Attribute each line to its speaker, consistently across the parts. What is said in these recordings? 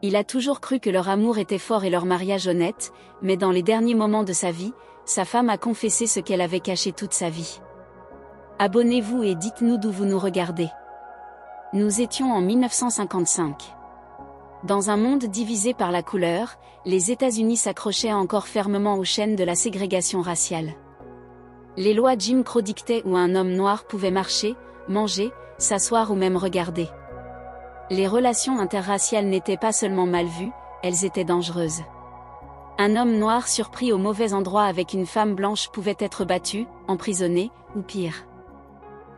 Speaker 1: Il a toujours cru que leur amour était fort et leur mariage honnête, mais dans les derniers moments de sa vie, sa femme a confessé ce qu'elle avait caché toute sa vie. Abonnez-vous et dites-nous d'où vous nous regardez. Nous étions en 1955. Dans un monde divisé par la couleur, les États-Unis s'accrochaient encore fermement aux chaînes de la ségrégation raciale. Les lois Jim Crow dictaient où un homme noir pouvait marcher, manger, s'asseoir ou même regarder. Les relations interraciales n'étaient pas seulement mal vues, elles étaient dangereuses. Un homme noir surpris au mauvais endroit avec une femme blanche pouvait être battu, emprisonné, ou pire.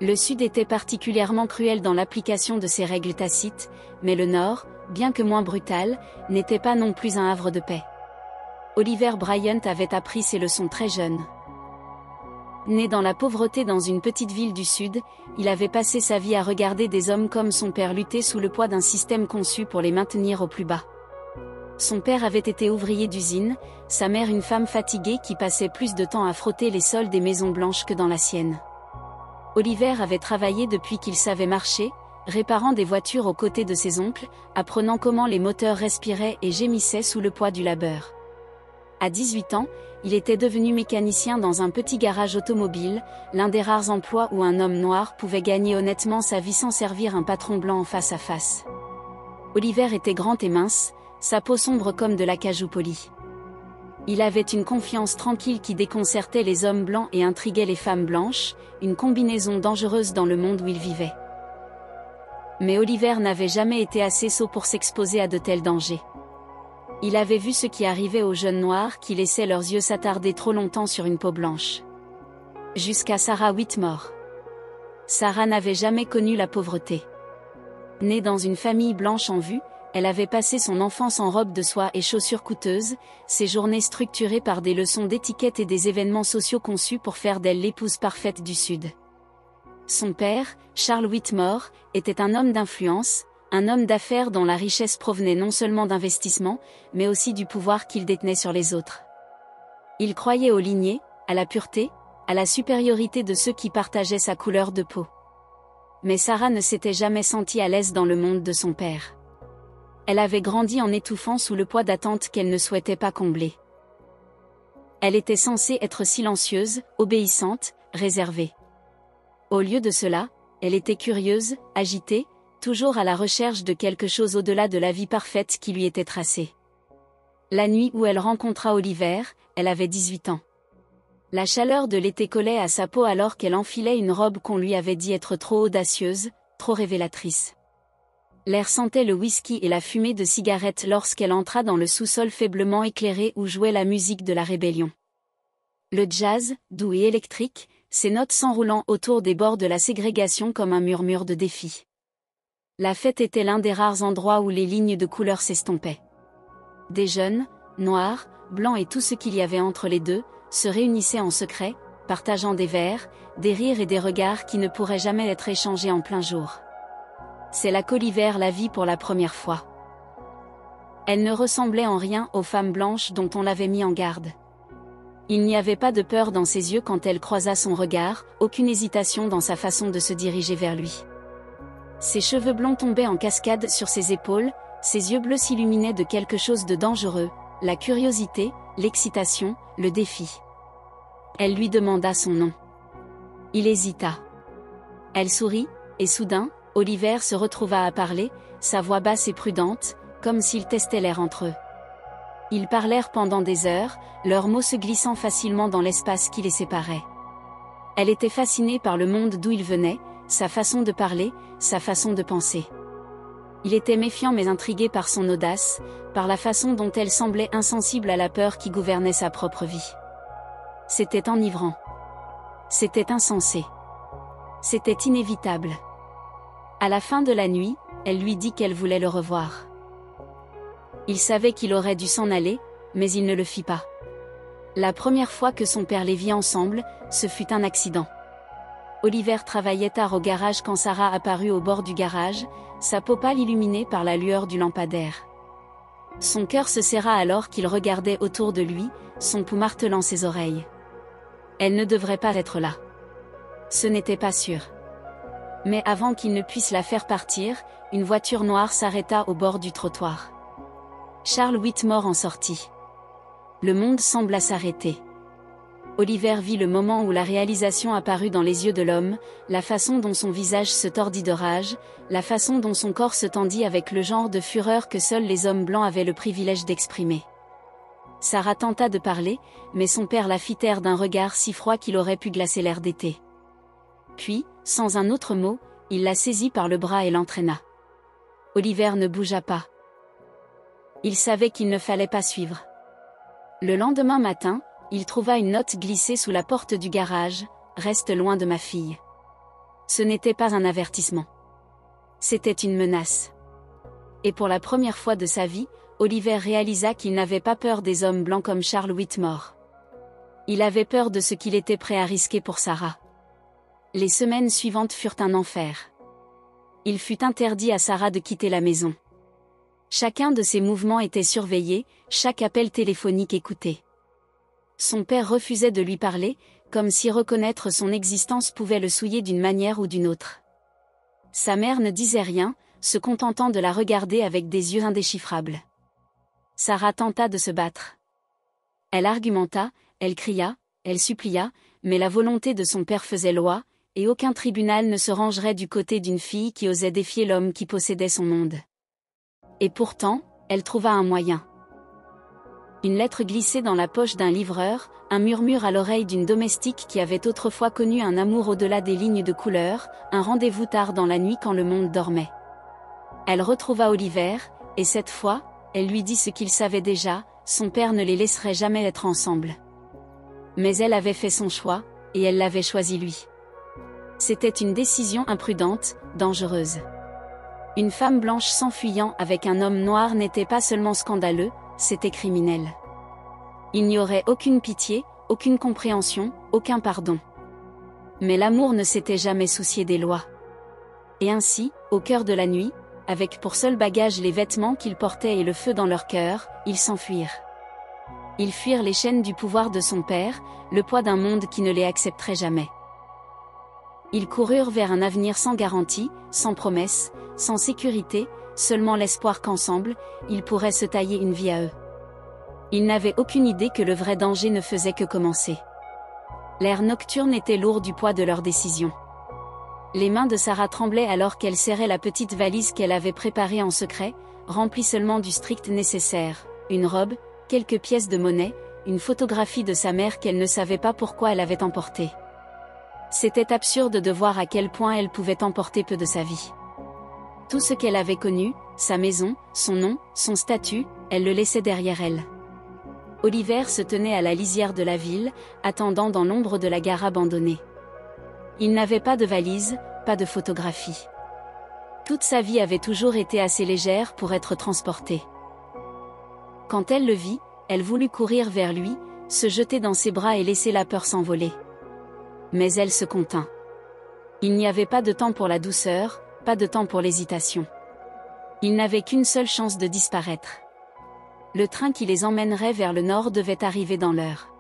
Speaker 1: Le Sud était particulièrement cruel dans l'application de ces règles tacites, mais le Nord, bien que moins brutal, n'était pas non plus un havre de paix. Oliver Bryant avait appris ces leçons très jeune. Né dans la pauvreté dans une petite ville du Sud, il avait passé sa vie à regarder des hommes comme son père lutter sous le poids d'un système conçu pour les maintenir au plus bas. Son père avait été ouvrier d'usine, sa mère une femme fatiguée qui passait plus de temps à frotter les sols des maisons blanches que dans la sienne. Oliver avait travaillé depuis qu'il savait marcher, réparant des voitures aux côtés de ses oncles, apprenant comment les moteurs respiraient et gémissaient sous le poids du labeur. À 18 ans, il était devenu mécanicien dans un petit garage automobile, l'un des rares emplois où un homme noir pouvait gagner honnêtement sa vie sans servir un patron blanc en face à face. Oliver était grand et mince, sa peau sombre comme de l'acajou poli. Il avait une confiance tranquille qui déconcertait les hommes blancs et intriguait les femmes blanches, une combinaison dangereuse dans le monde où il vivait. Mais Oliver n'avait jamais été assez sot pour s'exposer à de tels dangers. Il avait vu ce qui arrivait aux jeunes noirs qui laissaient leurs yeux s'attarder trop longtemps sur une peau blanche. Jusqu'à Sarah Whitmore. Sarah n'avait jamais connu la pauvreté. Née dans une famille blanche en vue, elle avait passé son enfance en robe de soie et chaussures coûteuses, ses journées structurées par des leçons d'étiquette et des événements sociaux conçus pour faire d'elle l'épouse parfaite du Sud. Son père, Charles Whitmore, était un homme d'influence, un homme d'affaires dont la richesse provenait non seulement d'investissements, mais aussi du pouvoir qu'il détenait sur les autres. Il croyait aux lignées, à la pureté, à la supériorité de ceux qui partageaient sa couleur de peau. Mais Sarah ne s'était jamais sentie à l'aise dans le monde de son père. Elle avait grandi en étouffant sous le poids d'attentes qu'elle ne souhaitait pas combler. Elle était censée être silencieuse, obéissante, réservée. Au lieu de cela, elle était curieuse, agitée, toujours à la recherche de quelque chose au-delà de la vie parfaite qui lui était tracée. La nuit où elle rencontra Oliver, elle avait 18 ans. La chaleur de l'été collait à sa peau alors qu'elle enfilait une robe qu'on lui avait dit être trop audacieuse, trop révélatrice. L'air sentait le whisky et la fumée de cigarettes lorsqu'elle entra dans le sous-sol faiblement éclairé où jouait la musique de la rébellion. Le jazz, doux et électrique, ses notes s'enroulant autour des bords de la ségrégation comme un murmure de défi. La fête était l'un des rares endroits où les lignes de couleur s'estompaient. Des jeunes, noirs, blancs et tout ce qu'il y avait entre les deux, se réunissaient en secret, partageant des verres, des rires et des regards qui ne pourraient jamais être échangés en plein jour. C'est là qu'Oliver la vit pour la première fois. Elle ne ressemblait en rien aux femmes blanches dont on l'avait mis en garde. Il n'y avait pas de peur dans ses yeux quand elle croisa son regard, aucune hésitation dans sa façon de se diriger vers lui. Ses cheveux blonds tombaient en cascade sur ses épaules, ses yeux bleus s'illuminaient de quelque chose de dangereux, la curiosité, l'excitation, le défi. Elle lui demanda son nom. Il hésita. Elle sourit, et soudain, Oliver se retrouva à parler, sa voix basse et prudente, comme s'ils testaient l'air entre eux. Ils parlèrent pendant des heures, leurs mots se glissant facilement dans l'espace qui les séparait. Elle était fascinée par le monde d'où il venait, sa façon de parler, sa façon de penser. Il était méfiant mais intrigué par son audace, par la façon dont elle semblait insensible à la peur qui gouvernait sa propre vie. C'était enivrant. C'était insensé. C'était inévitable. À la fin de la nuit, elle lui dit qu'elle voulait le revoir. Il savait qu'il aurait dû s'en aller, mais il ne le fit pas. La première fois que son père les vit ensemble, ce fut un accident. Oliver travaillait tard au garage quand Sarah apparut au bord du garage, sa peau pâle illuminée par la lueur du lampadaire. Son cœur se serra alors qu'il regardait autour de lui, son pouls martelant ses oreilles. Elle ne devrait pas être là. Ce n'était pas sûr. Mais avant qu'il ne puisse la faire partir, une voiture noire s'arrêta au bord du trottoir. Charles Whitmore en sortit. Le monde sembla s'arrêter. Oliver vit le moment où la réalisation apparut dans les yeux de l'homme, la façon dont son visage se tordit de rage, la façon dont son corps se tendit avec le genre de fureur que seuls les hommes blancs avaient le privilège d'exprimer. Sarah tenta de parler, mais son père la fit taire d'un regard si froid qu'il aurait pu glacer l'air d'été. Puis, sans un autre mot, il la saisit par le bras et l'entraîna. Oliver ne bougea pas. Il savait qu'il ne fallait pas suivre. Le lendemain matin, il trouva une note glissée sous la porte du garage, « Reste loin de ma fille ». Ce n'était pas un avertissement. C'était une menace. Et pour la première fois de sa vie, Oliver réalisa qu'il n'avait pas peur des hommes blancs comme Charles Whitmore. Il avait peur de ce qu'il était prêt à risquer pour Sarah. Les semaines suivantes furent un enfer. Il fut interdit à Sarah de quitter la maison. Chacun de ses mouvements était surveillé, chaque appel téléphonique écouté. Son père refusait de lui parler, comme si reconnaître son existence pouvait le souiller d'une manière ou d'une autre. Sa mère ne disait rien, se contentant de la regarder avec des yeux indéchiffrables. Sarah tenta de se battre. Elle argumenta, elle cria, elle supplia, mais la volonté de son père faisait loi, et aucun tribunal ne se rangerait du côté d'une fille qui osait défier l'homme qui possédait son monde. Et pourtant, elle trouva un moyen. Une lettre glissée dans la poche d'un livreur, un murmure à l'oreille d'une domestique qui avait autrefois connu un amour au-delà des lignes de couleur, un rendez-vous tard dans la nuit quand le monde dormait. Elle retrouva Oliver, et cette fois, elle lui dit ce qu'il savait déjà, son père ne les laisserait jamais être ensemble. Mais elle avait fait son choix, et elle l'avait choisi lui. C'était une décision imprudente, dangereuse. Une femme blanche s'enfuyant avec un homme noir n'était pas seulement scandaleux, c'était criminel. Il n'y aurait aucune pitié, aucune compréhension, aucun pardon. Mais l'amour ne s'était jamais soucié des lois. Et ainsi, au cœur de la nuit, avec pour seul bagage les vêtements qu'ils portaient et le feu dans leur cœur, ils s'enfuirent. Ils fuirent les chaînes du pouvoir de son père, le poids d'un monde qui ne les accepterait jamais. Ils coururent vers un avenir sans garantie, sans promesse, sans sécurité, seulement l'espoir qu'ensemble, ils pourraient se tailler une vie à eux. Ils n'avaient aucune idée que le vrai danger ne faisait que commencer. L'air nocturne était lourd du poids de leur décision. Les mains de Sarah tremblaient alors qu'elle serrait la petite valise qu'elle avait préparée en secret, remplie seulement du strict nécessaire, une robe, quelques pièces de monnaie, une photographie de sa mère qu'elle ne savait pas pourquoi elle avait emportée. C'était absurde de voir à quel point elle pouvait emporter peu de sa vie. Tout ce qu'elle avait connu, sa maison, son nom, son statut, elle le laissait derrière elle. Oliver se tenait à la lisière de la ville, attendant dans l'ombre de la gare abandonnée. Il n'avait pas de valise, pas de photographie. Toute sa vie avait toujours été assez légère pour être transportée. Quand elle le vit, elle voulut courir vers lui, se jeter dans ses bras et laisser la peur s'envoler. Mais elle se contint. Il n'y avait pas de temps pour la douceur, pas de temps pour l'hésitation. Ils n'avaient qu'une seule chance de disparaître. Le train qui les emmènerait vers le nord devait arriver dans l'heure.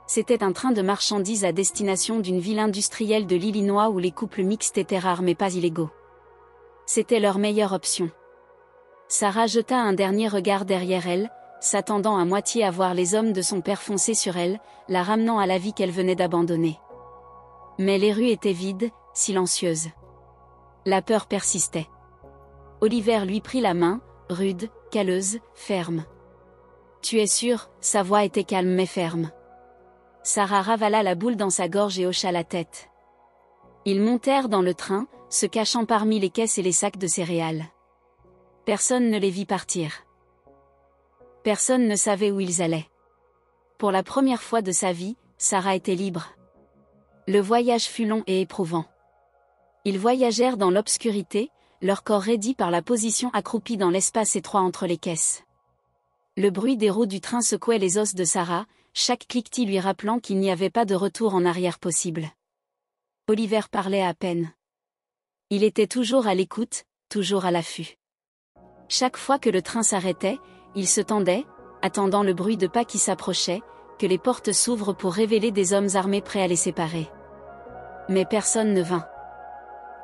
Speaker 1: C'était un train de marchandises à destination d'une ville industrielle de l'Illinois où les couples mixtes étaient rares mais pas illégaux. C'était leur meilleure option. Sarah jeta un dernier regard derrière elle, s'attendant à moitié à voir les hommes de son père foncer sur elle, la ramenant à la vie qu'elle venait d'abandonner. Mais les rues étaient vides, silencieuses. La peur persistait. Oliver lui prit la main, rude, calleuse, ferme. « Tu es sûr ?» Sa voix était calme mais ferme. Sarah ravala la boule dans sa gorge et hocha la tête. Ils montèrent dans le train, se cachant parmi les caisses et les sacs de céréales. Personne ne les vit partir. Personne ne savait où ils allaient. Pour la première fois de sa vie, Sarah était libre. Le voyage fut long et éprouvant. Ils voyagèrent dans l'obscurité, leur corps raidi par la position accroupie dans l'espace étroit entre les caisses. Le bruit des roues du train secouait les os de Sarah, chaque cliquetis lui rappelant qu'il n'y avait pas de retour en arrière possible. Oliver parlait à peine. Il était toujours à l'écoute, toujours à l'affût. Chaque fois que le train s'arrêtait, il se tendait, attendant le bruit de pas qui s'approchaient, que les portes s'ouvrent pour révéler des hommes armés prêts à les séparer. Mais personne ne vint.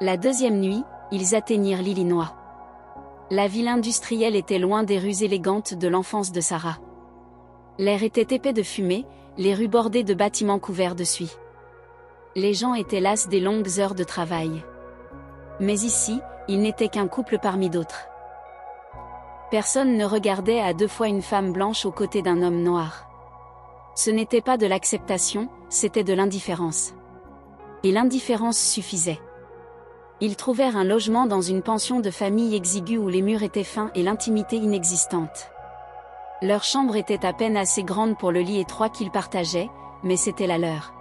Speaker 1: La deuxième nuit, ils atteignirent l'Illinois. La ville industrielle était loin des rues élégantes de l'enfance de Sarah. L'air était épais de fumée, les rues bordées de bâtiments couverts de suie. Les gens étaient las des longues heures de travail. Mais ici, ils n'étaient qu'un couple parmi d'autres. Personne ne regardait à deux fois une femme blanche aux côtés d'un homme noir. Ce n'était pas de l'acceptation, c'était de l'indifférence. Et l'indifférence suffisait. Ils trouvèrent un logement dans une pension de famille exiguë où les murs étaient fins et l'intimité inexistante. Leur chambre était à peine assez grande pour le lit étroit qu'ils partageaient, mais c'était la leur.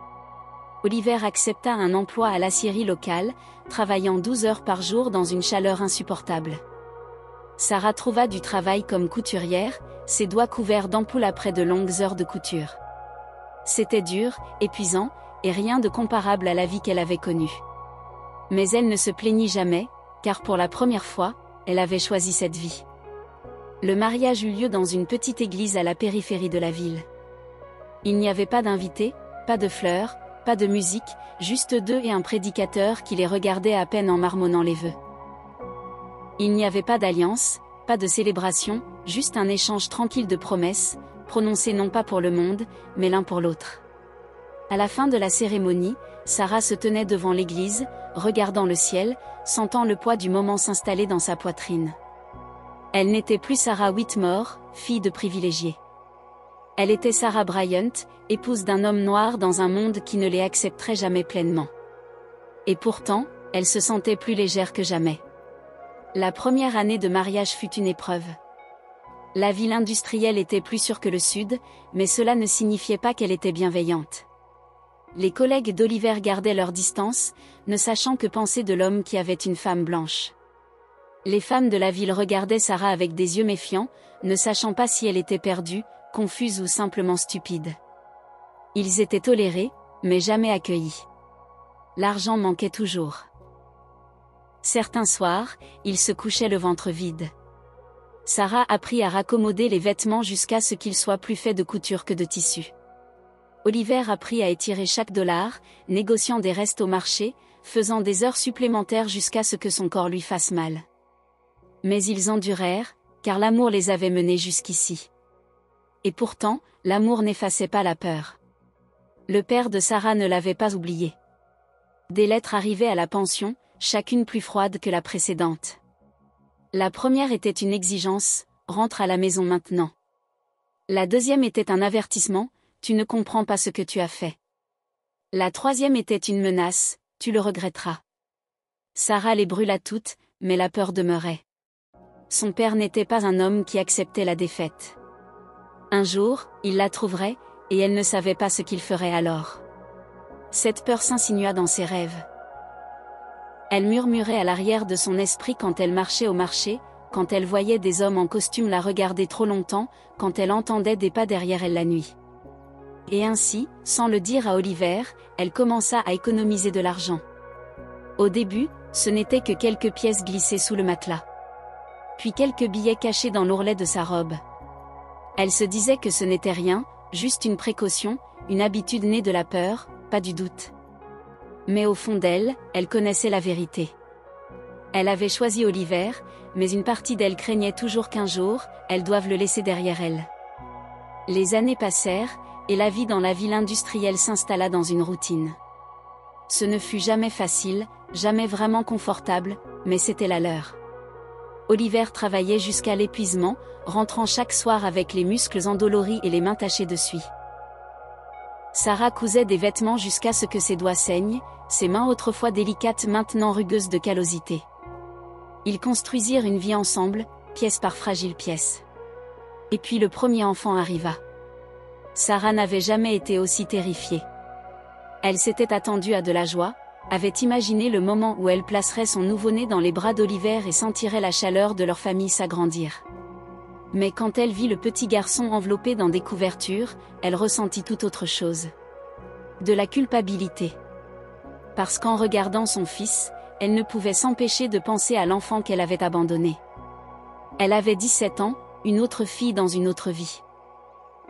Speaker 1: Oliver accepta un emploi à l'aciérie locale, travaillant 12 heures par jour dans une chaleur insupportable. Sarah trouva du travail comme couturière, ses doigts couverts d'ampoules après de longues heures de couture. C'était dur, épuisant, et rien de comparable à la vie qu'elle avait connue. Mais elle ne se plaignit jamais, car pour la première fois, elle avait choisi cette vie. Le mariage eut lieu dans une petite église à la périphérie de la ville. Il n'y avait pas d'invités, pas de fleurs, pas de musique, juste d'eux et un prédicateur qui les regardait à peine en marmonnant les vœux. Il n'y avait pas d'alliance, pas de célébration, juste un échange tranquille de promesses, prononcées non pas pour le monde, mais l'un pour l'autre. À la fin de la cérémonie, Sarah se tenait devant l'église, regardant le ciel, sentant le poids du moment s'installer dans sa poitrine. Elle n'était plus Sarah Whitmore, fille de privilégiée. Elle était Sarah Bryant, épouse d'un homme noir dans un monde qui ne les accepterait jamais pleinement. Et pourtant, elle se sentait plus légère que jamais. La première année de mariage fut une épreuve. La ville industrielle était plus sûre que le sud, mais cela ne signifiait pas qu'elle était bienveillante. Les collègues d'Oliver gardaient leur distance, ne sachant que penser de l'homme qui avait une femme blanche. Les femmes de la ville regardaient Sarah avec des yeux méfiants, ne sachant pas si elle était perdue, confuse ou simplement stupide. Ils étaient tolérés, mais jamais accueillis. L'argent manquait toujours. Certains soirs, ils se couchaient le ventre vide. Sarah apprit à raccommoder les vêtements jusqu'à ce qu'ils soient plus faits de couture que de tissu. Oliver apprit à étirer chaque dollar, négociant des restes au marché, faisant des heures supplémentaires jusqu'à ce que son corps lui fasse mal. Mais ils endurèrent, car l'amour les avait menés jusqu'ici. Et pourtant, l'amour n'effaçait pas la peur. Le père de Sarah ne l'avait pas oublié. Des lettres arrivaient à la pension, chacune plus froide que la précédente. La première était une exigence, rentre à la maison maintenant. La deuxième était un avertissement, tu ne comprends pas ce que tu as fait. La troisième était une menace, tu le regretteras. Sarah les brûla toutes, mais la peur demeurait. Son père n'était pas un homme qui acceptait la défaite. Un jour, il la trouverait, et elle ne savait pas ce qu'il ferait alors. Cette peur s'insinua dans ses rêves. Elle murmurait à l'arrière de son esprit quand elle marchait au marché, quand elle voyait des hommes en costume la regarder trop longtemps, quand elle entendait des pas derrière elle la nuit. Et ainsi, sans le dire à Oliver, elle commença à économiser de l'argent. Au début, ce n'était que quelques pièces glissées sous le matelas. Puis quelques billets cachés dans l'ourlet de sa robe. Elle se disait que ce n'était rien, juste une précaution, une habitude née de la peur, pas du doute. Mais au fond d'elle, elle connaissait la vérité. Elle avait choisi Oliver, mais une partie d'elle craignait toujours qu'un jour, elle doive le laisser derrière elle. Les années passèrent, et la vie dans la ville industrielle s'installa dans une routine. Ce ne fut jamais facile, jamais vraiment confortable, mais c'était la leur. Oliver travaillait jusqu'à l'épuisement, rentrant chaque soir avec les muscles endoloris et les mains tachées de suie. Sarah cousait des vêtements jusqu'à ce que ses doigts saignent, ses mains autrefois délicates maintenant rugueuses de callosité. Ils construisirent une vie ensemble, pièce par fragile pièce. Et puis le premier enfant arriva. Sarah n'avait jamais été aussi terrifiée. Elle s'était attendue à de la joie, avait imaginé le moment où elle placerait son nouveau-né dans les bras d'Oliver et sentirait la chaleur de leur famille s'agrandir. Mais quand elle vit le petit garçon enveloppé dans des couvertures, elle ressentit tout autre chose. De la culpabilité. Parce qu'en regardant son fils, elle ne pouvait s'empêcher de penser à l'enfant qu'elle avait abandonné. Elle avait 17 ans, une autre fille dans une autre vie.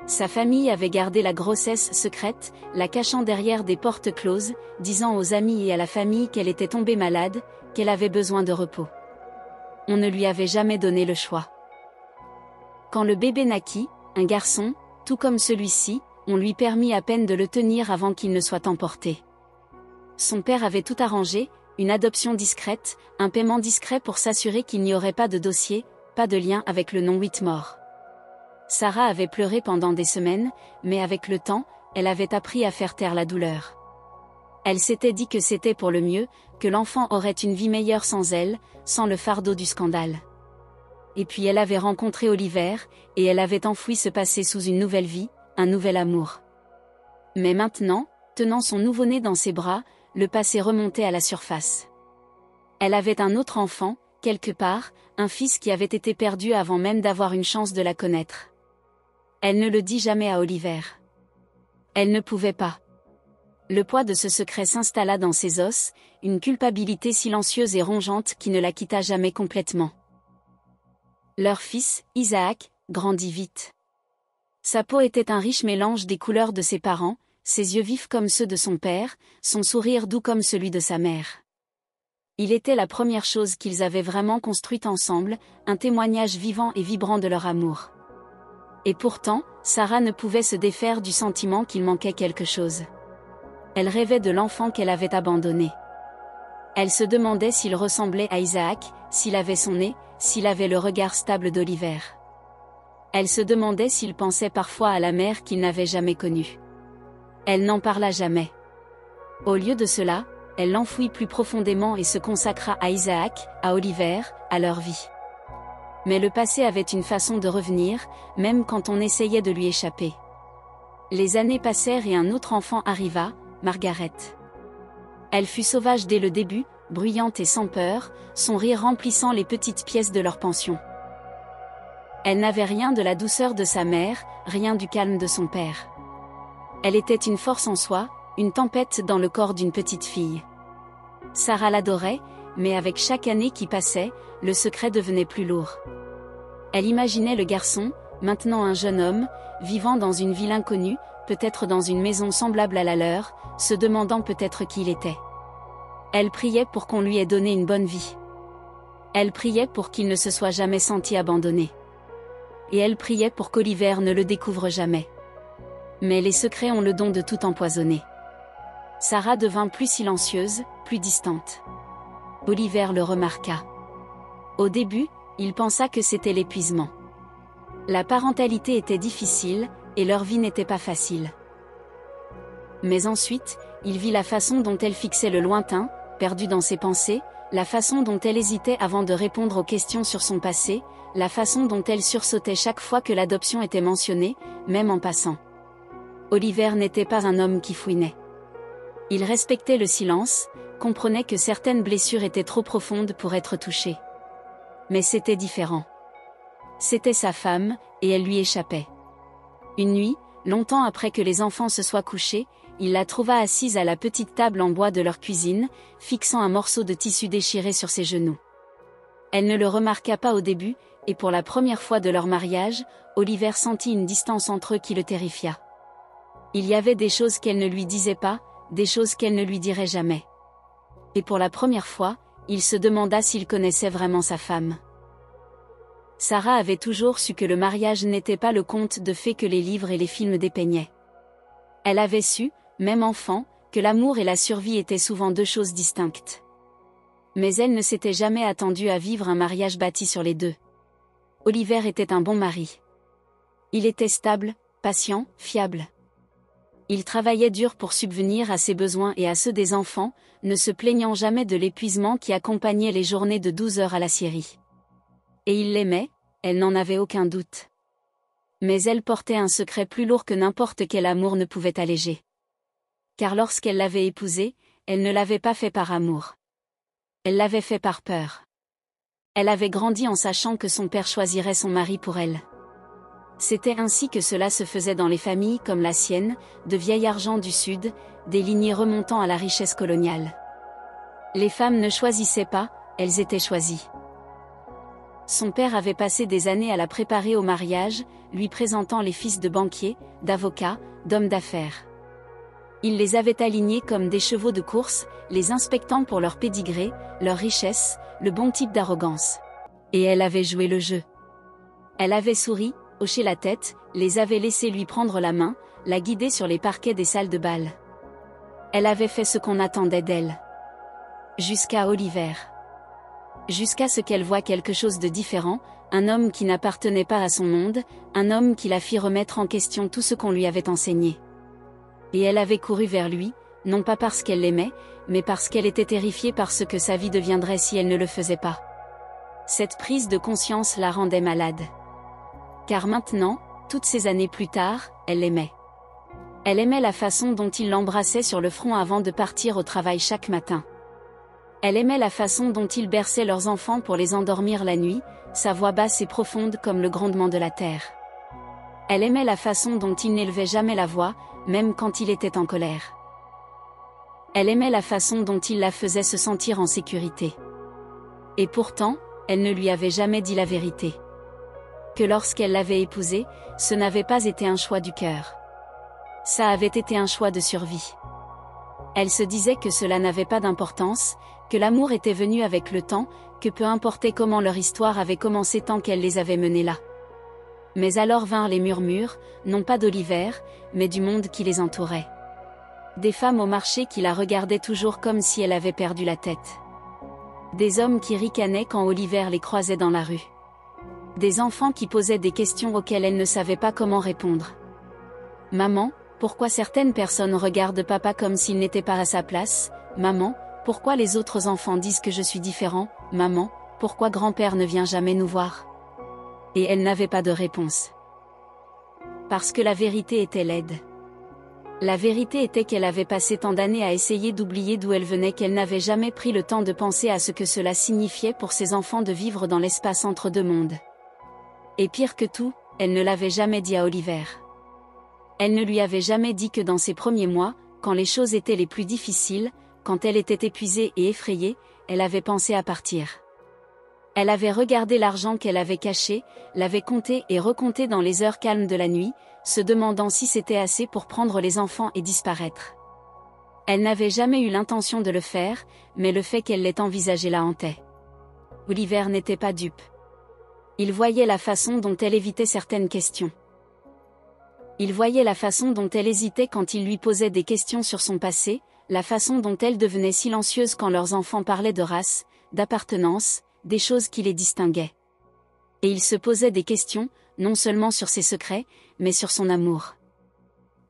Speaker 1: Sa famille avait gardé la grossesse secrète, la cachant derrière des portes closes, disant aux amis et à la famille qu'elle était tombée malade, qu'elle avait besoin de repos. On ne lui avait jamais donné le choix. Quand le bébé naquit, un garçon, tout comme celui-ci, on lui permit à peine de le tenir avant qu'il ne soit emporté. Son père avait tout arrangé, une adoption discrète, un paiement discret pour s'assurer qu'il n'y aurait pas de dossier, pas de lien avec le nom Whitmore. Sarah avait pleuré pendant des semaines, mais avec le temps, elle avait appris à faire taire la douleur. Elle s'était dit que c'était pour le mieux, que l'enfant aurait une vie meilleure sans elle, sans le fardeau du scandale. Et puis elle avait rencontré Oliver, et elle avait enfoui ce passé sous une nouvelle vie, un nouvel amour. Mais maintenant, tenant son nouveau-né dans ses bras, le passé remontait à la surface. Elle avait un autre enfant, quelque part, un fils qui avait été perdu avant même d'avoir une chance de la connaître. Elle ne le dit jamais à Oliver. Elle ne pouvait pas. Le poids de ce secret s'installa dans ses os, une culpabilité silencieuse et rongeante qui ne la quitta jamais complètement. Leur fils, Isaac, grandit vite. Sa peau était un riche mélange des couleurs de ses parents, ses yeux vifs comme ceux de son père, son sourire doux comme celui de sa mère. Il était la première chose qu'ils avaient vraiment construite ensemble, un témoignage vivant et vibrant de leur amour. Et pourtant, Sarah ne pouvait se défaire du sentiment qu'il manquait quelque chose. Elle rêvait de l'enfant qu'elle avait abandonné. Elle se demandait s'il ressemblait à Isaac, s'il avait son nez, s'il avait le regard stable d'Oliver. Elle se demandait s'il pensait parfois à la mère qu'il n'avait jamais connue. Elle n'en parla jamais. Au lieu de cela, elle l'enfouit plus profondément et se consacra à Isaac, à Oliver, à leur vie. Mais le passé avait une façon de revenir, même quand on essayait de lui échapper. Les années passèrent et un autre enfant arriva, Margaret. Elle fut sauvage dès le début, bruyante et sans peur, son rire remplissant les petites pièces de leur pension. Elle n'avait rien de la douceur de sa mère, rien du calme de son père. Elle était une force en soi, une tempête dans le corps d'une petite fille. Sarah l'adorait, mais avec chaque année qui passait, le secret devenait plus lourd. Elle imaginait le garçon, maintenant un jeune homme, vivant dans une ville inconnue, peut-être dans une maison semblable à la leur, se demandant peut-être qui il était. Elle priait pour qu'on lui ait donné une bonne vie. Elle priait pour qu'il ne se soit jamais senti abandonné. Et elle priait pour qu'Oliver ne le découvre jamais. Mais les secrets ont le don de tout empoisonner. Sarah devint plus silencieuse, plus distante. Oliver le remarqua. Au début, il pensa que c'était l'épuisement. La parentalité était difficile, et leur vie n'était pas facile. Mais ensuite, il vit la façon dont elle fixait le lointain, perdue dans ses pensées, la façon dont elle hésitait avant de répondre aux questions sur son passé, la façon dont elle sursautait chaque fois que l'adoption était mentionnée, même en passant. Oliver n'était pas un homme qui fouinait. Il respectait le silence, comprenait que certaines blessures étaient trop profondes pour être touchées. Mais c'était différent. C'était sa femme, et elle lui échappait. Une nuit, longtemps après que les enfants se soient couchés, il la trouva assise à la petite table en bois de leur cuisine, fixant un morceau de tissu déchiré sur ses genoux. Elle ne le remarqua pas au début, et pour la première fois de leur mariage, Oliver sentit une distance entre eux qui le terrifia. Il y avait des choses qu'elle ne lui disait pas, des choses qu'elle ne lui dirait jamais. Et pour la première fois, il se demanda s'il connaissait vraiment sa femme. Sarah avait toujours su que le mariage n'était pas le conte de fées que les livres et les films dépeignaient. Elle avait su, même enfant, que l'amour et la survie étaient souvent deux choses distinctes. Mais elle ne s'était jamais attendue à vivre un mariage bâti sur les deux. Oliver était un bon mari. Il était stable, patient, fiable. Il travaillait dur pour subvenir à ses besoins et à ceux des enfants, ne se plaignant jamais de l'épuisement qui accompagnait les journées de 12 heures à la scierie. Et il l'aimait, elle n'en avait aucun doute. Mais elle portait un secret plus lourd que n'importe quel amour ne pouvait alléger. Car lorsqu'elle l'avait épousé, elle ne l'avait pas fait par amour. Elle l'avait fait par peur. Elle avait grandi en sachant que son père choisirait son mari pour elle. C'était ainsi que cela se faisait dans les familles comme la sienne, de vieil argent du Sud, des lignées remontant à la richesse coloniale. Les femmes ne choisissaient pas, elles étaient choisies. Son père avait passé des années à la préparer au mariage, lui présentant les fils de banquiers, d'avocats, d'hommes d'affaires. Il les avait alignés comme des chevaux de course, les inspectant pour leur pédigré, leur richesse, le bon type d'arrogance. Et elle avait joué le jeu. Elle avait souri, hoché la tête, les avait laissés lui prendre la main, la guider sur les parquets des salles de bal. Elle avait fait ce qu'on attendait d'elle. Jusqu'à Oliver. Jusqu'à ce qu'elle voie quelque chose de différent, un homme qui n'appartenait pas à son monde, un homme qui la fit remettre en question tout ce qu'on lui avait enseigné. Et elle avait couru vers lui, non pas parce qu'elle l'aimait, mais parce qu'elle était terrifiée par ce que sa vie deviendrait si elle ne le faisait pas. Cette prise de conscience la rendait malade. Car maintenant, toutes ces années plus tard, elle l'aimait. Elle aimait la façon dont il l'embrassait sur le front avant de partir au travail chaque matin. Elle aimait la façon dont il berçait leurs enfants pour les endormir la nuit, sa voix basse et profonde comme le grondement de la terre. Elle aimait la façon dont il n'élevait jamais la voix, même quand il était en colère. Elle aimait la façon dont il la faisait se sentir en sécurité. Et pourtant, elle ne lui avait jamais dit la vérité. Que lorsqu'elle l'avait épousé, ce n'avait pas été un choix du cœur. Ça avait été un choix de survie. Elle se disait que cela n'avait pas d'importance, que l'amour était venu avec le temps, que peu importait comment leur histoire avait commencé tant qu'elle les avait menés là. Mais alors vinrent les murmures, non pas d'Oliver, mais du monde qui les entourait. Des femmes au marché qui la regardaient toujours comme si elle avait perdu la tête. Des hommes qui ricanaient quand Oliver les croisait dans la rue. Des enfants qui posaient des questions auxquelles elle ne savait pas comment répondre. Maman, pourquoi certaines personnes regardent papa comme s'il n'était pas à sa place? Maman, pourquoi les autres enfants disent que je suis différent? Maman, pourquoi grand-père ne vient jamais nous voir? Et elle n'avait pas de réponse. Parce que la vérité était laide. La vérité était qu'elle avait passé tant d'années à essayer d'oublier d'où elle venait qu'elle n'avait jamais pris le temps de penser à ce que cela signifiait pour ses enfants de vivre dans l'espace entre deux mondes. Et pire que tout, elle ne l'avait jamais dit à Oliver. Elle ne lui avait jamais dit que dans ses premiers mois, quand les choses étaient les plus difficiles, quand elle était épuisée et effrayée, elle avait pensé à partir. Elle avait regardé l'argent qu'elle avait caché, l'avait compté et recompté dans les heures calmes de la nuit, se demandant si c'était assez pour prendre les enfants et disparaître. Elle n'avait jamais eu l'intention de le faire, mais le fait qu'elle l'ait envisagé la hantait. Oliver n'était pas dupe. Il voyait la façon dont elle évitait certaines questions. Il voyait la façon dont elle hésitait quand il lui posait des questions sur son passé, la façon dont elle devenait silencieuse quand leurs enfants parlaient de race, d'appartenance, des choses qui les distinguaient. Et il se posait des questions, non seulement sur ses secrets, mais sur son amour.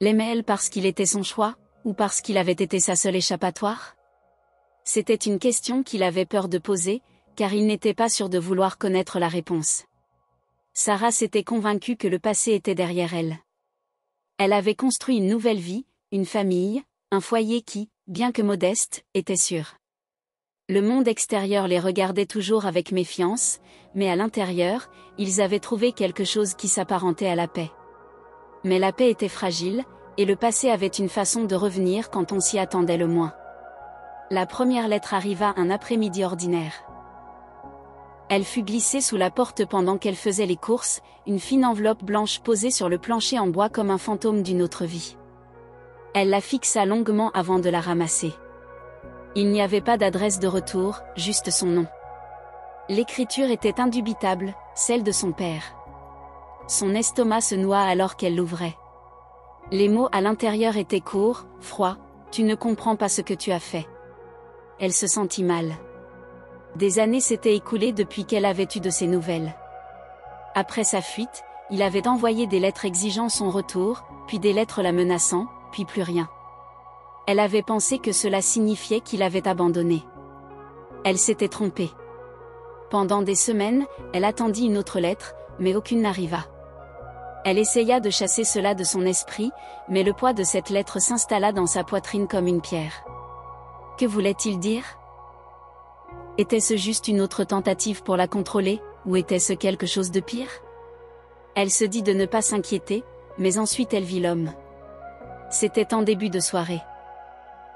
Speaker 1: L'aimait-elle parce qu'il était son choix, ou parce qu'il avait été sa seule échappatoire? C'était une question qu'il avait peur de poser, car il n'était pas sûr de vouloir connaître la réponse. Sarah s'était convaincue que le passé était derrière elle. Elle avait construit une nouvelle vie, une famille, un foyer qui, bien que modeste, était sûr. Le monde extérieur les regardait toujours avec méfiance, mais à l'intérieur, ils avaient trouvé quelque chose qui s'apparentait à la paix. Mais la paix était fragile, et le passé avait une façon de revenir quand on s'y attendait le moins. La première lettre arriva un après-midi ordinaire. Elle fut glissée sous la porte pendant qu'elle faisait les courses, une fine enveloppe blanche posée sur le plancher en bois comme un fantôme d'une autre vie. Elle la fixa longuement avant de la ramasser. Il n'y avait pas d'adresse de retour, juste son nom. L'écriture était indubitable, celle de son père. Son estomac se noua alors qu'elle l'ouvrait. Les mots à l'intérieur étaient courts, froids, « Tu ne comprends pas ce que tu as fait ». Elle se sentit mal. Des années s'étaient écoulées depuis qu'elle avait eu de ses nouvelles. Après sa fuite, il avait envoyé des lettres exigeant son retour, puis des lettres la menaçant, puis plus rien. Elle avait pensé que cela signifiait qu'il avait abandonné. Elle s'était trompée. Pendant des semaines, elle attendit une autre lettre, mais aucune n'arriva. Elle essaya de chasser cela de son esprit, mais le poids de cette lettre s'installa dans sa poitrine comme une pierre. Que voulait-il dire? Était-ce juste une autre tentative pour la contrôler, ou était-ce quelque chose de pire? Elle se dit de ne pas s'inquiéter, mais ensuite elle vit l'homme. C'était en début de soirée.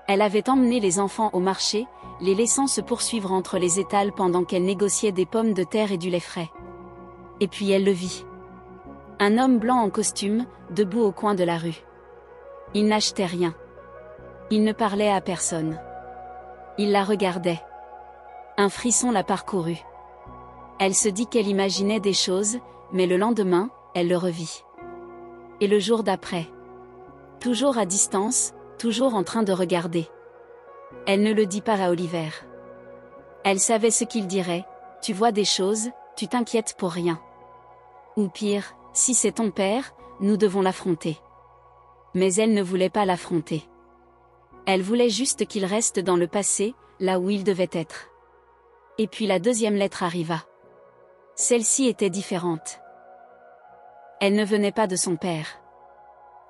Speaker 1: Elle avait emmené les enfants au marché, les laissant se poursuivre entre les étals pendant qu'elle négociait des pommes de terre et du lait frais. Et puis elle le vit. Un homme blanc en costume, debout au coin de la rue. Il n'achetait rien. Il ne parlait à personne. Il la regardait. Un frisson la parcourut. Elle se dit qu'elle imaginait des choses, mais le lendemain, elle le revit. Et le jour d'après. Toujours à distance, toujours en train de regarder. Elle ne le dit pas à Oliver. Elle savait ce qu'il dirait, tu vois des choses, tu t'inquiètes pour rien. Ou pire, si c'est ton père, nous devons l'affronter. Mais elle ne voulait pas l'affronter. Elle voulait juste qu'il reste dans le passé, là où il devait être. Et puis la deuxième lettre arriva. Celle-ci était différente. Elle ne venait pas de son père.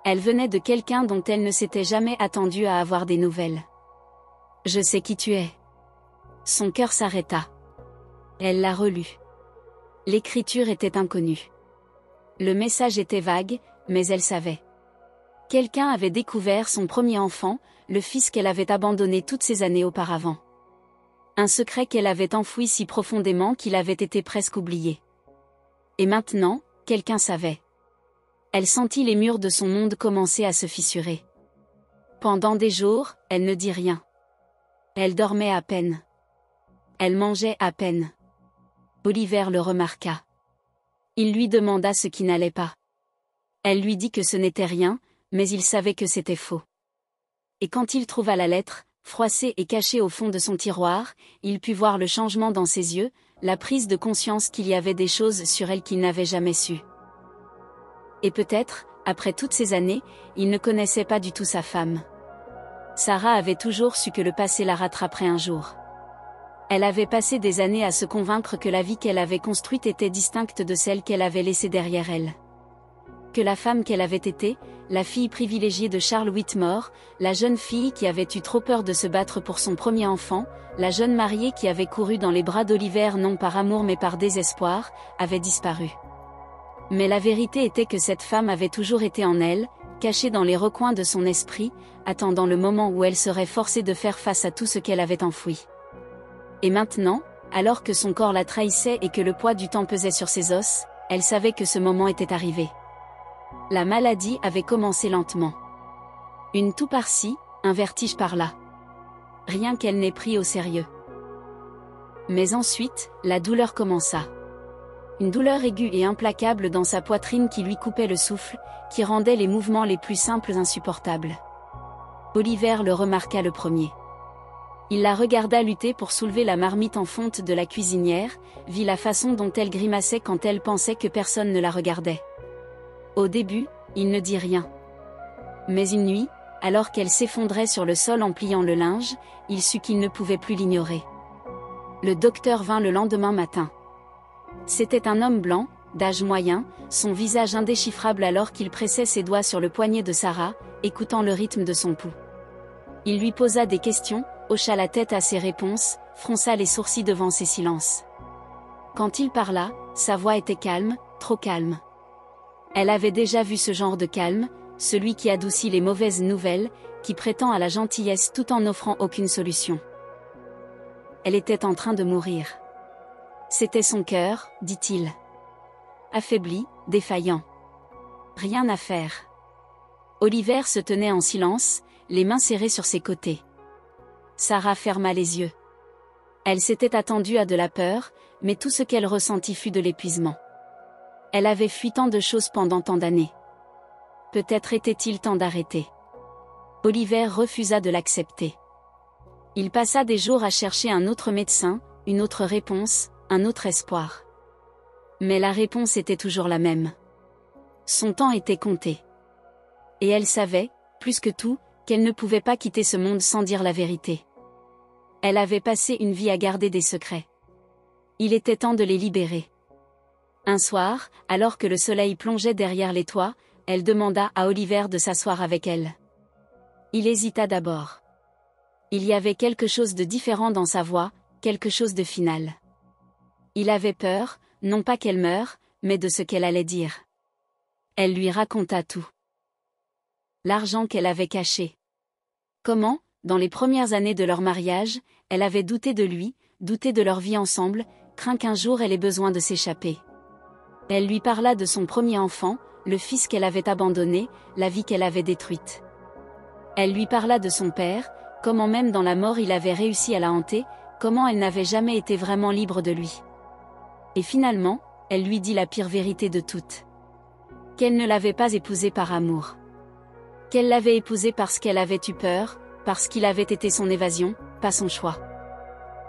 Speaker 1: Elle venait de quelqu'un dont elle ne s'était jamais attendue à avoir des nouvelles. Je sais qui tu es. Son cœur s'arrêta. Elle l'a relu. L'écriture était inconnue. Le message était vague, mais elle savait. Quelqu'un avait découvert son premier enfant, le fils qu'elle avait abandonné toutes ces années auparavant. Un secret qu'elle avait enfoui si profondément qu'il avait été presque oublié. Et maintenant, quelqu'un savait. Elle sentit les murs de son monde commencer à se fissurer. Pendant des jours, elle ne dit rien. Elle dormait à peine. Elle mangeait à peine. Oliver le remarqua. Il lui demanda ce qui n'allait pas. Elle lui dit que ce n'était rien, mais il savait que c'était faux. Et quand il trouva la lettre, froissée et cachée au fond de son tiroir, il put voir le changement dans ses yeux, la prise de conscience qu'il y avait des choses sur elle qu'il n'avait jamais su. Et peut-être, après toutes ces années, il ne connaissait pas du tout sa femme. Sarah avait toujours su que le passé la rattraperait un jour. Elle avait passé des années à se convaincre que la vie qu'elle avait construite était distincte de celle qu'elle avait laissée derrière elle. Que la femme qu'elle avait été, la fille privilégiée de Charles Whitmore, la jeune fille qui avait eu trop peur de se battre pour son premier enfant, la jeune mariée qui avait couru dans les bras d'Oliver non par amour mais par désespoir, avait disparu. Mais la vérité était que cette femme avait toujours été en elle, cachée dans les recoins de son esprit, attendant le moment où elle serait forcée de faire face à tout ce qu'elle avait enfoui. Et maintenant, alors que son corps la trahissait et que le poids du temps pesait sur ses os, elle savait que ce moment était arrivé. La maladie avait commencé lentement. Une toux par-ci, un vertige par-là. Rien qu'elle n'ait pris au sérieux. Mais ensuite, la douleur commença. Une douleur aiguë et implacable dans sa poitrine qui lui coupait le souffle, qui rendait les mouvements les plus simples insupportables. Oliver le remarqua le premier. Il la regarda lutter pour soulever la marmite en fonte de la cuisinière, vit la façon dont elle grimaçait quand elle pensait que personne ne la regardait. Au début, il ne dit rien. Mais une nuit, alors qu'elle s'effondrait sur le sol en pliant le linge, il sut qu'il ne pouvait plus l'ignorer. Le docteur vint le lendemain matin. C'était un homme blanc, d'âge moyen, son visage indéchiffrable alors qu'il pressait ses doigts sur le poignet de Sarah, écoutant le rythme de son pouls. Il lui posa des questions, hocha la tête à ses réponses, fronça les sourcils devant ses silences. Quand il parla, sa voix était calme, trop calme. Elle avait déjà vu ce genre de calme, celui qui adoucit les mauvaises nouvelles, qui prétend à la gentillesse tout en n'offrant aucune solution. Elle était en train de mourir. C'était son cœur, dit-il. Affaibli, défaillant. Rien à faire. Oliver se tenait en silence, les mains serrées sur ses côtés. Sarah ferma les yeux. Elle s'était attendue à de la peur, mais tout ce qu'elle ressentit fut de l'épuisement. Elle avait fui tant de choses pendant tant d'années. Peut-être était-il temps d'arrêter. Oliver refusa de l'accepter. Il passa des jours à chercher un autre médecin, une autre réponse, un autre espoir. Mais la réponse était toujours la même. Son temps était compté. Et elle savait, plus que tout, qu'elle ne pouvait pas quitter ce monde sans dire la vérité. Elle avait passé une vie à garder des secrets. Il était temps de les libérer. Un soir, alors que le soleil plongeait derrière les toits, elle demanda à Oliver de s'asseoir avec elle. Il hésita d'abord. Il y avait quelque chose de différent dans sa voix, quelque chose de final. Il avait peur, non pas qu'elle meure, mais de ce qu'elle allait dire. Elle lui raconta tout. L'argent qu'elle avait caché. Comment, dans les premières années de leur mariage, elle avait douté de lui, douté de leur vie ensemble, craint qu'un jour elle ait besoin de s'échapper. Elle lui parla de son premier enfant, le fils qu'elle avait abandonné, la vie qu'elle avait détruite. Elle lui parla de son père, comment même dans la mort il avait réussi à la hanter, comment elle n'avait jamais été vraiment libre de lui. Et finalement, elle lui dit la pire vérité de toutes. Qu'elle ne l'avait pas épousé par amour. Qu'elle l'avait épousé parce qu'elle avait eu peur, parce qu'il avait été son évasion, pas son choix.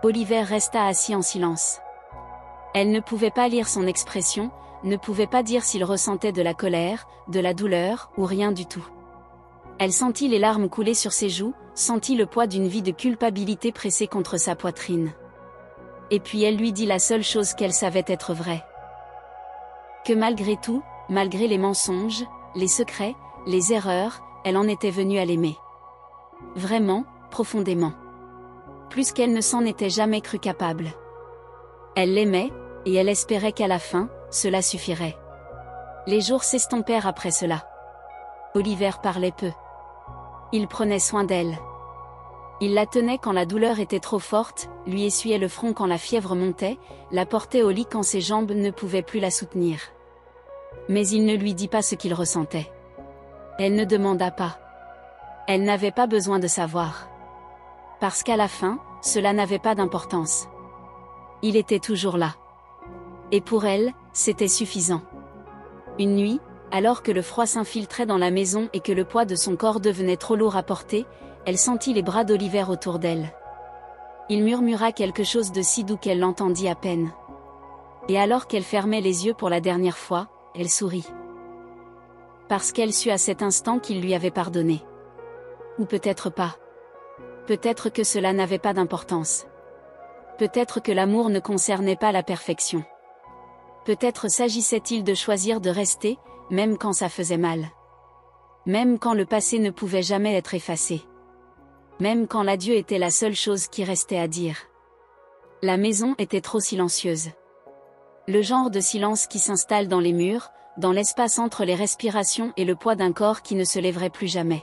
Speaker 1: Oliver resta assis en silence. Elle ne pouvait pas lire son expression, ne pouvait pas dire s'il ressentait de la colère, de la douleur, ou rien du tout. Elle sentit les larmes couler sur ses joues, sentit le poids d'une vie de culpabilité pressée contre sa poitrine. Et puis elle lui dit la seule chose qu'elle savait être vraie. Que malgré tout, malgré les mensonges, les secrets, les erreurs, elle en était venue à l'aimer. Vraiment, profondément. Plus qu'elle ne s'en était jamais crue capable. Elle l'aimait, et elle espérait qu'à la fin, cela suffirait. Les jours s'estompèrent après cela. Oliver parlait peu. Il prenait soin d'elle. Il la tenait quand la douleur était trop forte, lui essuyait le front quand la fièvre montait, la portait au lit quand ses jambes ne pouvaient plus la soutenir. Mais il ne lui dit pas ce qu'il ressentait. Elle ne demanda pas. Elle n'avait pas besoin de savoir. Parce qu'à la fin, cela n'avait pas d'importance. Il était toujours là. Et pour elle, c'était suffisant. Une nuit, alors que le froid s'infiltrait dans la maison et que le poids de son corps devenait trop lourd à porter, elle sentit les bras d'Oliver autour d'elle. Il murmura quelque chose de si doux qu'elle l'entendit à peine. Et alors qu'elle fermait les yeux pour la dernière fois, elle sourit. Parce qu'elle sut à cet instant qu'il lui avait pardonné. Ou peut-être pas. Peut-être que cela n'avait pas d'importance. Peut-être que l'amour ne concernait pas la perfection. Peut-être s'agissait-il de choisir de rester, même quand ça faisait mal. Même quand le passé ne pouvait jamais être effacé. Même quand l'adieu était la seule chose qui restait à dire. La maison était trop silencieuse. Le genre de silence qui s'installe dans les murs, dans l'espace entre les respirations et le poids d'un corps qui ne se lèverait plus jamais.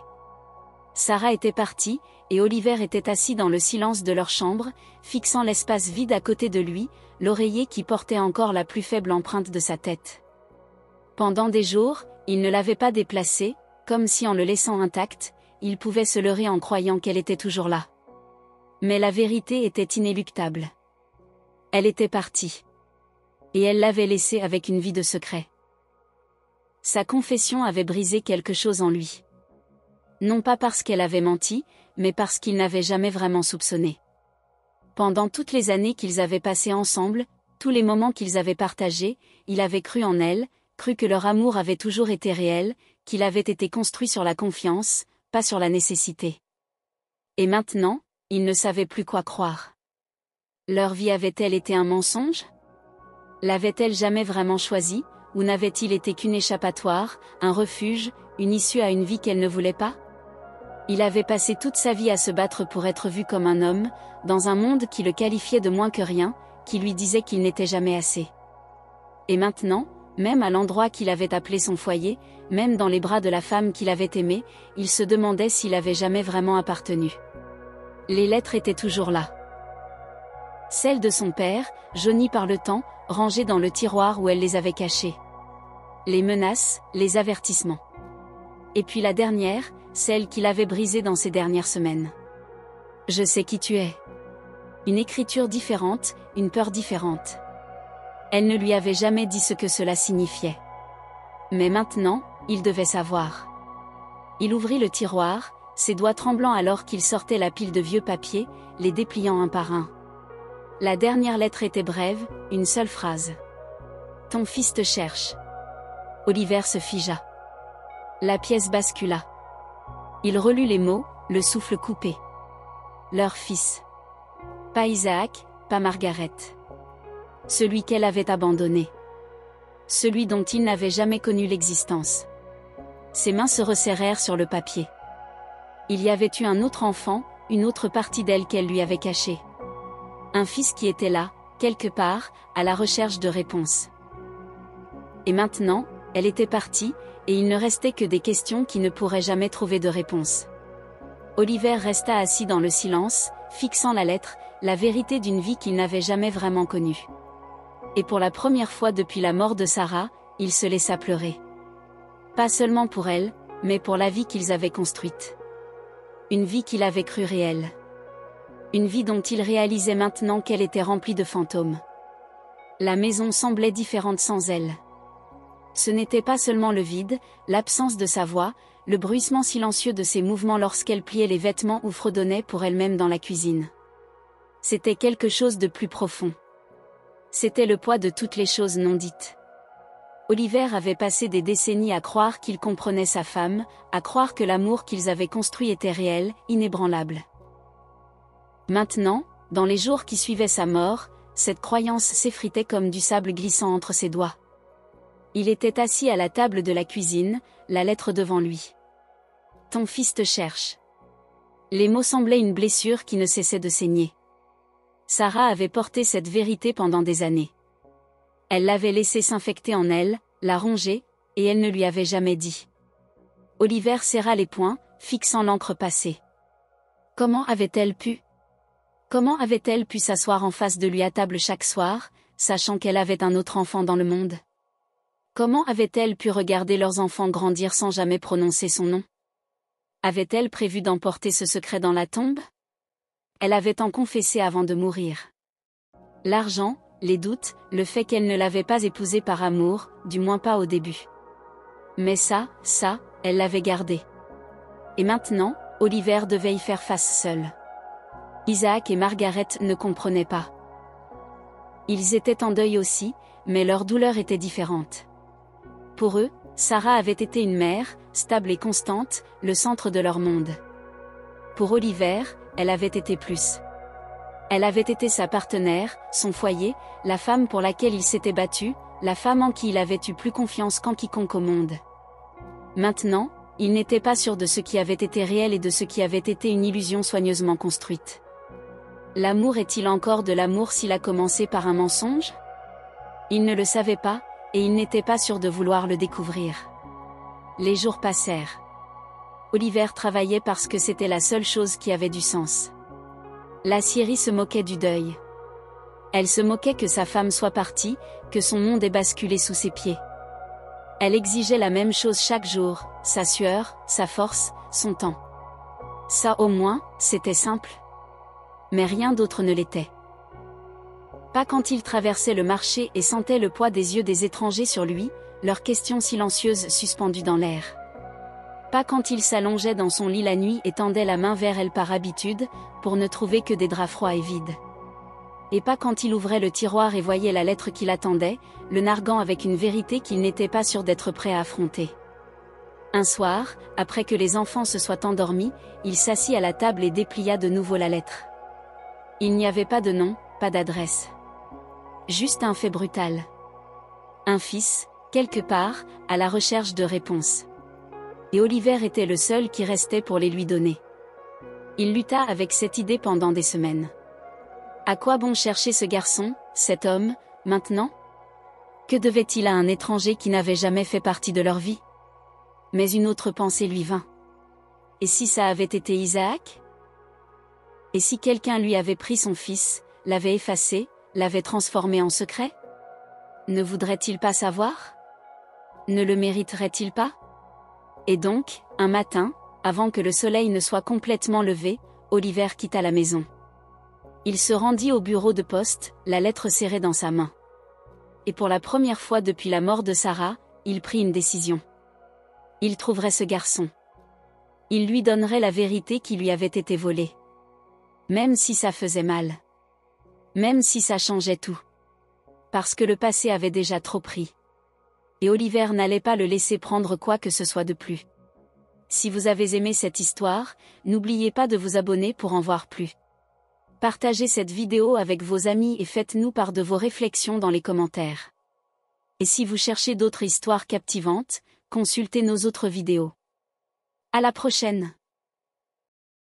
Speaker 1: Sarah était partie, et Oliver était assis dans le silence de leur chambre, fixant l'espace vide à côté de lui, l'oreiller qui portait encore la plus faible empreinte de sa tête. Pendant des jours, il ne l'avait pas déplacée, comme si en le laissant intact, il pouvait se leurrer en croyant qu'elle était toujours là. Mais la vérité était inéluctable. Elle était partie. Et elle l'avait laissé avec une vie de secret. Sa confession avait brisé quelque chose en lui. Non pas parce qu'elle avait menti, mais parce qu'il n'avait jamais vraiment soupçonné. Pendant toutes les années qu'ils avaient passées ensemble, tous les moments qu'ils avaient partagés, il avait cru en elle, cru que leur amour avait toujours été réel, qu'il avait été construit sur la confiance, pas sur la nécessité. Et maintenant, il ne savait plus quoi croire. Leur vie avait-elle été un mensonge ? L'avait-elle jamais vraiment choisi, ou n'avait-il été qu'une échappatoire, un refuge, une issue à une vie qu'elle ne voulait pas ? Il avait passé toute sa vie à se battre pour être vu comme un homme, dans un monde qui le qualifiait de moins que rien, qui lui disait qu'il n'était jamais assez. Et maintenant, même à l'endroit qu'il avait appelé son foyer, même dans les bras de la femme qu'il avait aimée, il se demandait s'il avait jamais vraiment appartenu. Les lettres étaient toujours là. Celles de son père, jaunies par le temps, rangées dans le tiroir où elle les avait cachées. Les menaces, les avertissements. Et puis la dernière, celle qu'il avait brisée dans ces dernières semaines. Je sais qui tu es. Une écriture différente, une peur différente. Elle ne lui avait jamais dit ce que cela signifiait. Mais maintenant, il devait savoir. Il ouvrit le tiroir, ses doigts tremblants alors qu'il sortait la pile de vieux papiers, les dépliant un par un. La dernière lettre était brève, une seule phrase. Ton fils te cherche. Oliver se figea. La pièce bascula. Il relut les mots, le souffle coupé. Leur fils. Pas Isaac, pas Margaret. Celui qu'elle avait abandonné. Celui dont il n'avait jamais connu l'existence. Ses mains se resserrèrent sur le papier. Il y avait eu un autre enfant, une autre partie d'elle qu'elle lui avait cachée. Un fils qui était là, quelque part, à la recherche de réponses. Et maintenant, elle était partie, et il ne restait que des questions qui ne pourraient jamais trouver de réponse. Oliver resta assis dans le silence, fixant la lettre, la vérité d'une vie qu'il n'avait jamais vraiment connue. Et pour la première fois depuis la mort de Sarah, il se laissa pleurer. Pas seulement pour elle, mais pour la vie qu'ils avaient construite. Une vie qu'il avait crue réelle. Une vie dont il réalisait maintenant qu'elle était remplie de fantômes. La maison semblait différente sans elle. Ce n'était pas seulement le vide, l'absence de sa voix, le bruissement silencieux de ses mouvements lorsqu'elle pliait les vêtements ou fredonnait pour elle-même dans la cuisine. C'était quelque chose de plus profond. C'était le poids de toutes les choses non dites. Oliver avait passé des décennies à croire qu'il comprenait sa femme, à croire que l'amour qu'ils avaient construit était réel, inébranlable. Maintenant, dans les jours qui suivaient sa mort, cette croyance s'effritait comme du sable glissant entre ses doigts. Il était assis à la table de la cuisine, la lettre devant lui. « Ton fils te cherche. » Les mots semblaient une blessure qui ne cessait de saigner. Sarah avait porté cette vérité pendant des années. Elle l'avait laissée s'infecter en elle, la ronger, et elle ne lui avait jamais dit. Oliver serra les poings, fixant l'encre passée. Comment avait-elle pu s'asseoir en face de lui à table chaque soir, sachant qu'elle avait un autre enfant dans le monde? Comment avait-elle pu regarder leurs enfants grandir sans jamais prononcer son nom? Avait-elle prévu d'emporter ce secret dans la tombe? Elle avait tant confessé avant de mourir. L'argent, les doutes, le fait qu'elle ne l'avait pas épousé par amour, du moins pas au début. Mais ça, elle l'avait gardé. Et maintenant, Oliver devait y faire face seul. Isaac et Margaret ne comprenaient pas. Ils étaient en deuil aussi, mais leur douleur était différente. Pour eux, Sarah avait été une mère, stable et constante, le centre de leur monde. Pour Oliver, elle avait été plus. Elle avait été sa partenaire, son foyer, la femme pour laquelle il s'était battu, la femme en qui il avait eu plus confiance qu'en quiconque au monde. Maintenant, il n'était pas sûr de ce qui avait été réel et de ce qui avait été une illusion soigneusement construite. L'amour est-il encore de l'amour s'il a commencé par un mensonge? Il ne le savait pas, et il n'était pas sûr de vouloir le découvrir. Les jours passèrent. Oliver travaillait parce que c'était la seule chose qui avait du sens. La Syrie se moquait du deuil. Elle se moquait que sa femme soit partie, que son monde ait basculé sous ses pieds. Elle exigeait la même chose chaque jour, sa sueur, sa force, son temps. Ça au moins, c'était simple. Mais rien d'autre ne l'était. Pas quand il traversait le marché et sentait le poids des yeux des étrangers sur lui, leurs questions silencieuses suspendues dans l'air. Pas quand il s'allongeait dans son lit la nuit et tendait la main vers elle par habitude, pour ne trouver que des draps froids et vides. Et pas quand il ouvrait le tiroir et voyait la lettre qu'il attendait, le narguant avec une vérité qu'il n'était pas sûr d'être prêt à affronter. Un soir, après que les enfants se soient endormis, il s'assit à la table et déplia de nouveau la lettre. Il n'y avait pas de nom, pas d'adresse. Juste un fait brutal. Un fils, quelque part, à la recherche de réponses. Et Oliver était le seul qui restait pour les lui donner. Il lutta avec cette idée pendant des semaines. À quoi bon chercher ce garçon, cet homme, maintenant? Que devait-il à un étranger qui n'avait jamais fait partie de leur vie? Mais une autre pensée lui vint. Et si ça avait été Isaac? Et si quelqu'un lui avait pris son fils, l'avait effacé, l'avait transformé en secret? Ne voudrait-il pas savoir? Ne le mériterait-il pas? Et donc, un matin, avant que le soleil ne soit complètement levé, Oliver quitta la maison. Il se rendit au bureau de poste, la lettre serrée dans sa main. Et pour la première fois depuis la mort de Sarah, il prit une décision. Il trouverait ce garçon. Il lui donnerait la vérité qui lui avait été volée. Même si ça faisait mal. Même si ça changeait tout. Parce que le passé avait déjà trop pris. Et Oliver n'allait pas le laisser prendre quoi que ce soit de plus. Si vous avez aimé cette histoire, n'oubliez pas de vous abonner pour en voir plus. Partagez cette vidéo avec vos amis et faites-nous part de vos réflexions dans les commentaires. Et si vous cherchez d'autres histoires captivantes, consultez nos autres vidéos. À la prochaine!